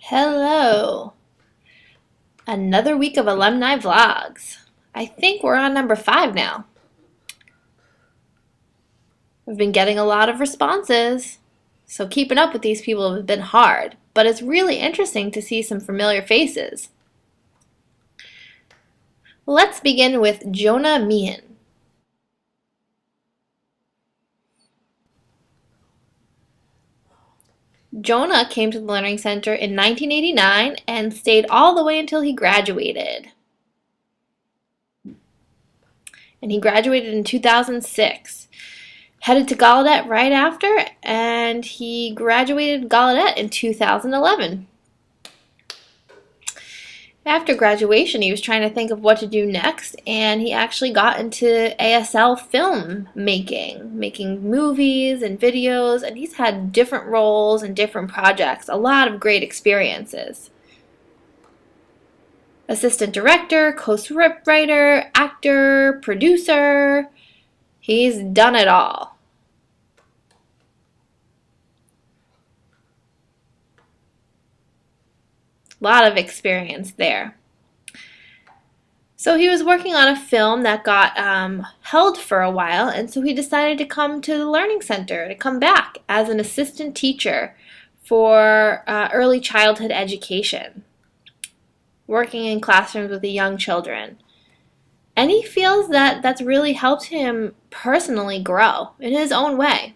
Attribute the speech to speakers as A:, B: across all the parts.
A: Hello! Another week of alumni vlogs. I think we're on number 5 now. We've been getting a lot of responses, so keeping up with these people has been hard, but it's really interesting to see some familiar faces. Let's begin with Jonah Meehan. Jonah came to the Learning Center in 1989 and stayed all the way until he graduated. And he graduated in 2006. Headed to Gallaudet right after, and he graduated Gallaudet in 2011. After graduation, he was trying to think of what to do next, and he actually got into ASL film making movies and videos, and he's had different roles and different projects, a lot of great experiences. Assistant director, co-scriptwriter, actor, producer, he's done it all. A lot of experience there. So he was working on a film that got held for a while, and so he decided to come to the Learning Center, to come back as an assistant teacher for early childhood education, working in classrooms with the young children. And he feels that that's really helped him personally grow in his own way.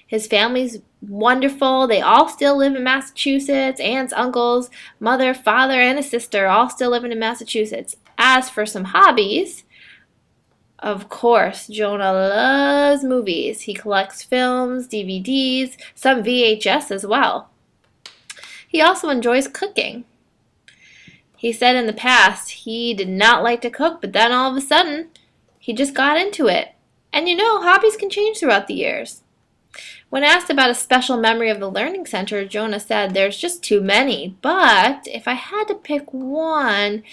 A: His family's wonderful. They all still live in Massachusetts. Aunts, uncles, mother, father, and a sister all still living in Massachusetts. As for some hobbies, of course, Jonah loves movies. He collects films, DVDs, some VHS as well. He also enjoys cooking. He said in the past he did not like to cook, but then all of a sudden, he just got into it. And you know, hobbies can change throughout the years. When asked about a special memory of the Learning Center, Jonah said, "There's just too many, but if I had to pick one,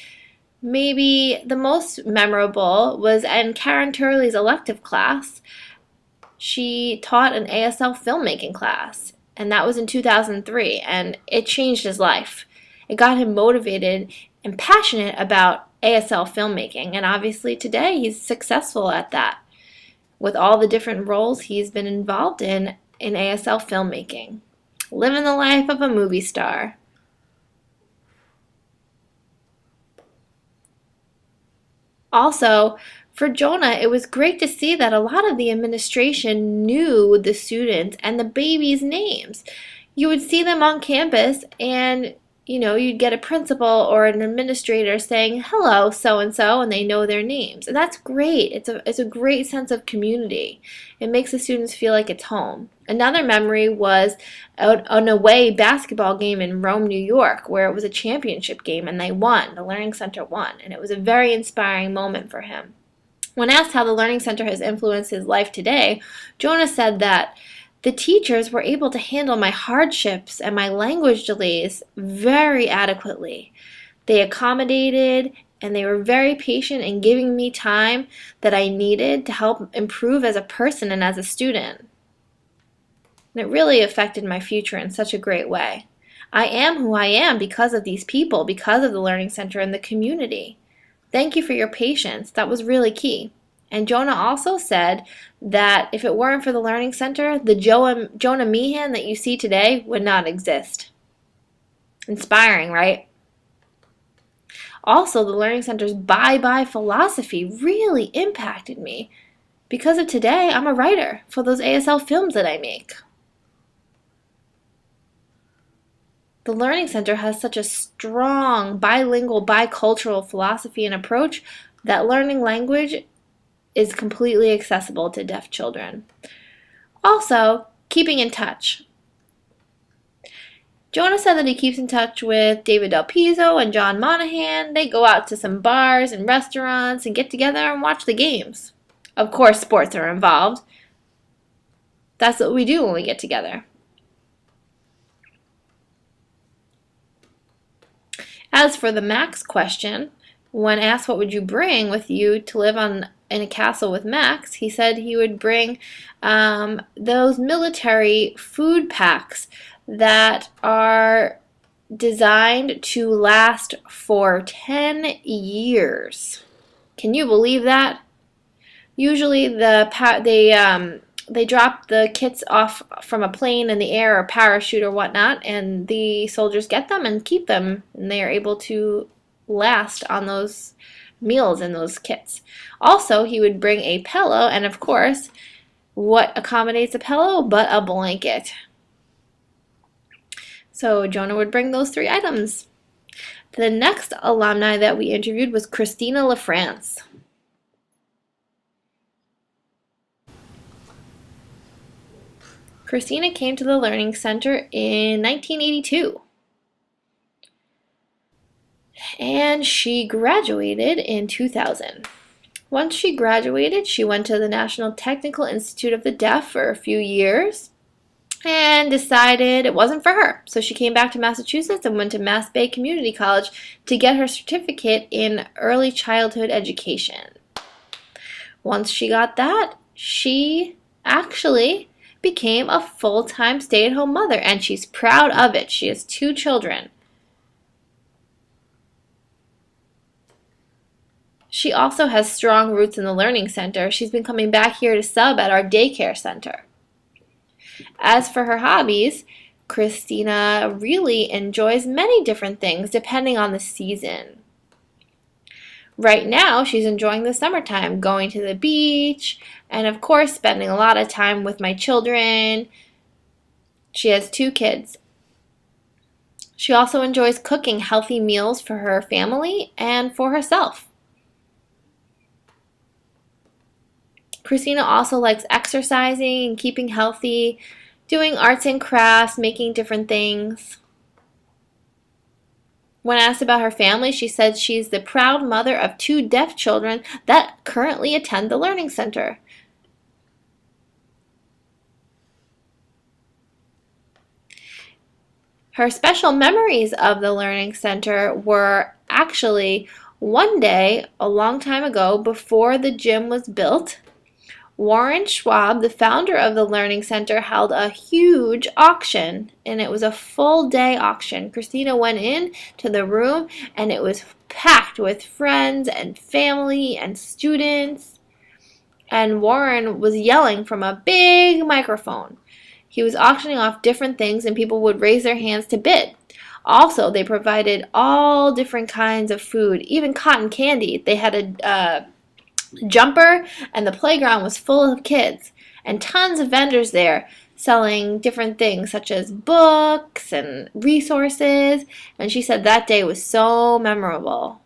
A: maybe the most memorable was in Karen Turley's elective class. She taught an ASL filmmaking class, and that was in 2003, and it changed his life. It got him motivated and passionate about ASL filmmaking, and obviously today he's successful at that with all the different roles he's been involved in ASL filmmaking. Living the life of a movie star." Also, for Jonah, it was great to see that a lot of the administration knew the students and the babies' names. You would see them on campus and you'd get a principal or an administrator saying, "Hello, so-and-so," and they know their names. And that's great. It's a great sense of community. It makes the students feel like it's home. Another memory was an away basketball game in Rome, New York, where it was a championship game and they won. The Learning Center won, and it was a very inspiring moment for him. When asked how the Learning Center has influenced his life today, Jonah said that the teachers were able to handle my hardships and my language delays very adequately. They accommodated and they were very patient in giving me time that I needed to help improve as a person and as a student. And it really affected my future in such a great way. I am who I am because of these people, because of the Learning Center and the community. Thank you for your patience. That was really key. And Jonah also said that if it weren't for the Learning Center, the Jonah Meehan that you see today would not exist. Inspiring, right? Also, the Learning Center's bye-bye philosophy really impacted me. Because of today, I'm a writer for those ASL films that I make. The Learning Center has such a strong bilingual, bicultural philosophy and approach that learning language is completely accessible to deaf children. Also, keeping in touch. Jonah said that he keeps in touch with David Del Pizzo and John Monahan. They go out to some bars and restaurants and get together and watch the games. Of course, sports are involved. That's what we do when we get together. As for the Max question, when asked what would you bring with you to live in a castle with Max, he said he would bring those military food packs that are designed to last for 10 years. Can you believe that? Usually they drop the kits off from a plane in the air or parachute or whatnot, and the soldiers get them and keep them, and they are able to last on those meals in those kits. Also, he would bring a pillow, and of course, what accommodates a pillow but a blanket? So Jonah would bring those 3 items. The next alumni that we interviewed was Christina LaFrance. Christina came to the Learning Center in 1982. And she graduated in 2000. Once she graduated, she went to the National Technical Institute of the Deaf for a few years and decided it wasn't for her. So she came back to Massachusetts and went to Mass Bay Community College to get her certificate in early childhood education. Once she got that, she actually became a full-time stay-at-home mother, and she's proud of it. She has 2 children. She also has strong roots in the Learning Center. She's been coming back here to sub at our daycare center. As for her hobbies, Christina really enjoys many different things depending on the season. Right now, she's enjoying the summertime, going to the beach, and of course, spending a lot of time with my children. She has 2 kids. She also enjoys cooking healthy meals for her family and for herself. Christina also likes exercising and keeping healthy, doing arts and crafts, making different things. When asked about her family, she said she's the proud mother of 2 deaf children that currently attend the Learning Center. Her special memories of the Learning Center were actually one day, a long time ago, before the gym was built, Warren Schwab, the founder of the Learning Center, held a huge auction, and it was a full-day auction. Christina went in to the room, and it was packed with friends and family and students, and Warren was yelling from a big microphone. He was auctioning off different things, and people would raise their hands to bid. Also, they provided all different kinds of food, even cotton candy. They had a jumper, and the playground was full of kids, and tons of vendors there selling different things such as books and resources, and she said that day was so memorable.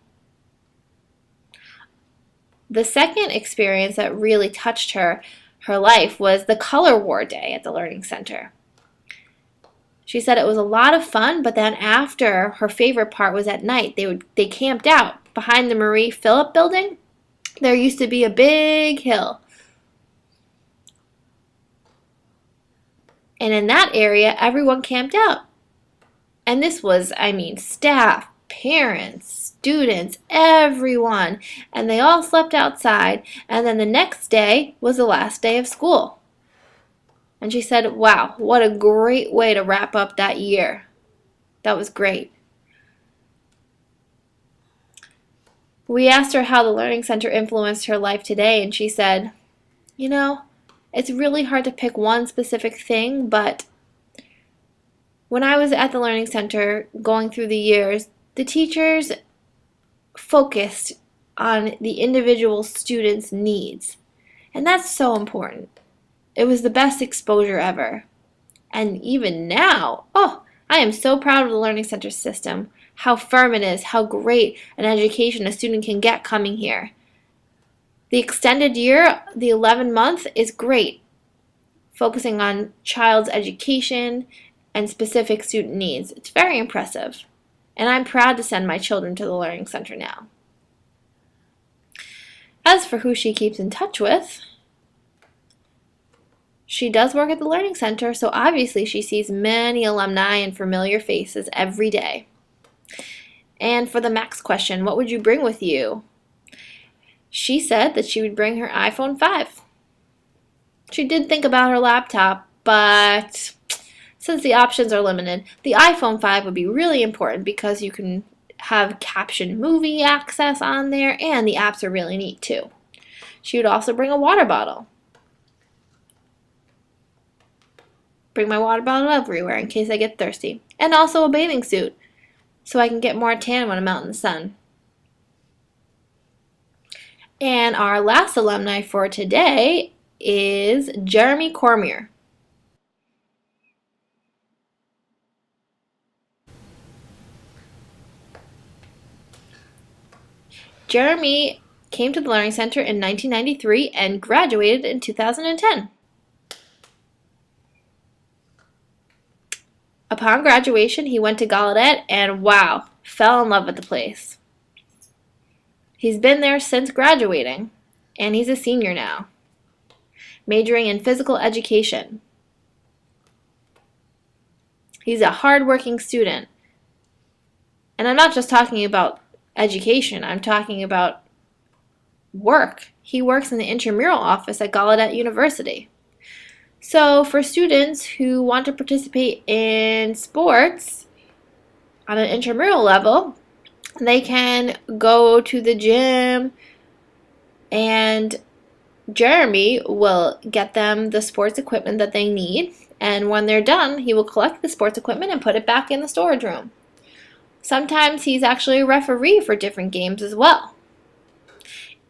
A: The second experience that really touched her life was the Color War Day at the Learning Center. She said it was a lot of fun, but then after, her favorite part was at night. They camped out behind the Marie Philip building. There used to be a big hill. And in that area, everyone camped out. And this was, staff, parents, students, everyone. And they all slept outside. And then the next day was the last day of school. And she said, wow, what a great way to wrap up that year. That was great. We asked her how the Learning Center influenced her life today, and she said, it's really hard to pick one specific thing, but when I was at the Learning Center going through the years, the teachers focused on the individual student's needs, and that's so important. It was the best exposure ever. And even now, I am so proud of the Learning Center system. How firm it is, how great an education a student can get coming here. The extended year, the 11-month, is great, focusing on child's education and specific student needs. It's very impressive, and I'm proud to send my children to the Learning Center now. As for who she keeps in touch with, she does work at the Learning Center, so obviously she sees many alumni and familiar faces every day. And for the Max question, what would you bring with you? She said that she would bring her iPhone 5. She did think about her laptop, but Since the options are limited, the iPhone 5 would be really important because you can have captioned movie access on there, and the apps are really neat too. She would also bring a water bottle. Bring my water bottle everywhere in case I get thirsty. And also a bathing suit so I can get more tan when I'm out in the sun. And our last alumni for today is Jeremy Cormier. Jeremy came to the Learning Center in 1993 and graduated in 2010. Upon graduation, he went to Gallaudet and, wow, fell in love with the place. He's been there since graduating, and he's a senior now, majoring in physical education. He's a hardworking student. And I'm not just talking about education, I'm talking about work. He works in the intramural office at Gallaudet University. So for students who want to participate in sports on an intramural level, they can go to the gym and Jeremy will get them the sports equipment that they need. And when they're done, he will collect the sports equipment and put it back in the storage room. Sometimes he's actually a referee for different games as well.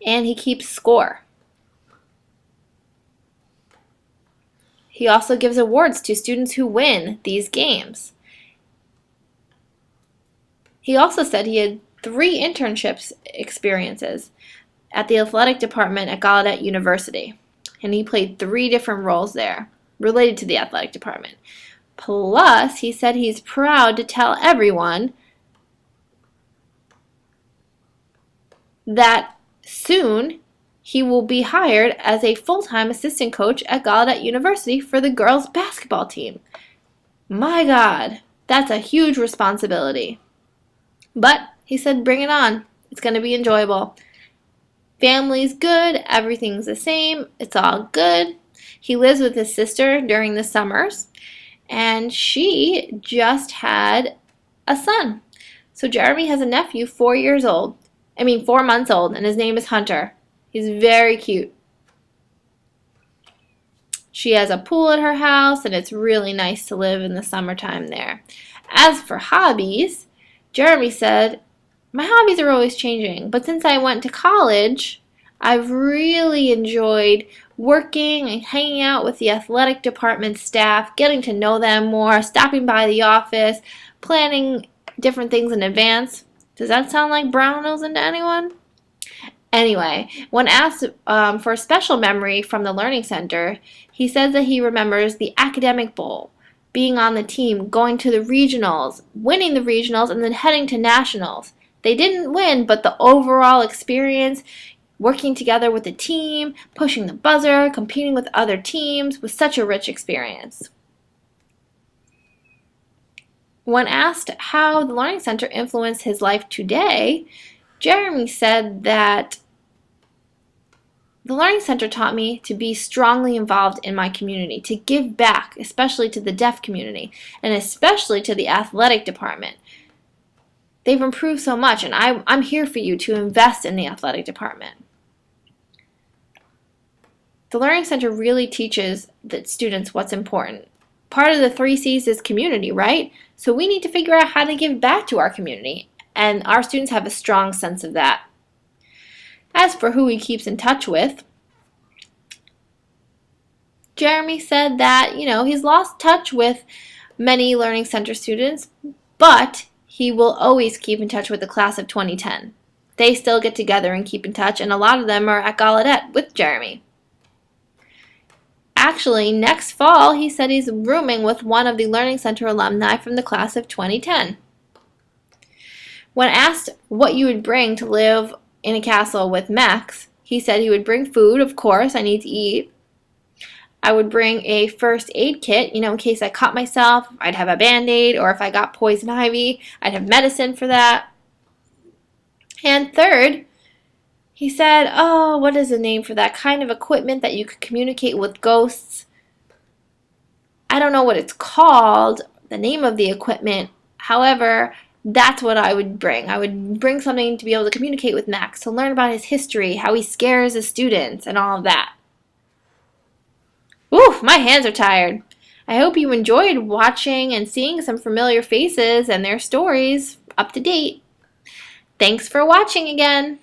A: And he keeps score. He also gives awards to students who win these games. He also said he had 3 internships experiences at the athletic department at Gallaudet University. And he played 3 different roles there related to the athletic department. Plus, he said he's proud to tell everyone that soon he will be hired as a full-time assistant coach at Gallaudet University for the girls' basketball team. My God, that's a huge responsibility. But he said, bring it on. It's going to be enjoyable. Family's good. Everything's the same. It's all good. He lives with his sister during the summers, and she just had a son. So Jeremy has a nephew 4 months old, and his name is Hunter. He's very cute. She has a pool at her house, and it's really nice to live in the summertime there. As for hobbies, Jeremy said, my hobbies are always changing, but since I went to college, I've really enjoyed working and hanging out with the athletic department staff, getting to know them more, stopping by the office, planning different things in advance. Does that sound like brown nosing to anyone? Anyway, when asked for a special memory from the Learning Center, he says that he remembers the academic bowl, being on the team, going to the regionals, winning the regionals, and then heading to nationals. They didn't win, but the overall experience, working together with the team, pushing the buzzer, competing with other teams, was such a rich experience. When asked how the Learning Center influenced his life today, Jeremy said that the Learning Center taught me to be strongly involved in my community, to give back, especially to the deaf community, and especially to the athletic department. They've improved so much, and I'm here for you to invest in the athletic department. The Learning Center really teaches the students what's important. Part of the 3 C's is community, right? So we need to figure out how to give back to our community, and our students have a strong sense of that. As for who he keeps in touch with, Jeremy said that, he's lost touch with many Learning Center students, but he will always keep in touch with the class of 2010. They still get together and keep in touch, and a lot of them are at Gallaudet with Jeremy. Actually, next fall, he said he's rooming with one of the Learning Center alumni from the class of 2010. When asked what you would bring to live in a castle with Max, he said he would bring food, of course, I need to eat. I would bring a first aid kit, in case I cut myself, I'd have a Band-Aid, or if I got poison ivy, I'd have medicine for that. And third, he said, what is the name for that kind of equipment that you could communicate with ghosts? I don't know what it's called, the name of the equipment. However, that's what I would bring. I would bring something to be able to communicate with Max, to learn about his history, how he scares the students, and all of that. Ooh, my hands are tired. I hope you enjoyed watching and seeing some familiar faces and their stories up to date. Thanks for watching again.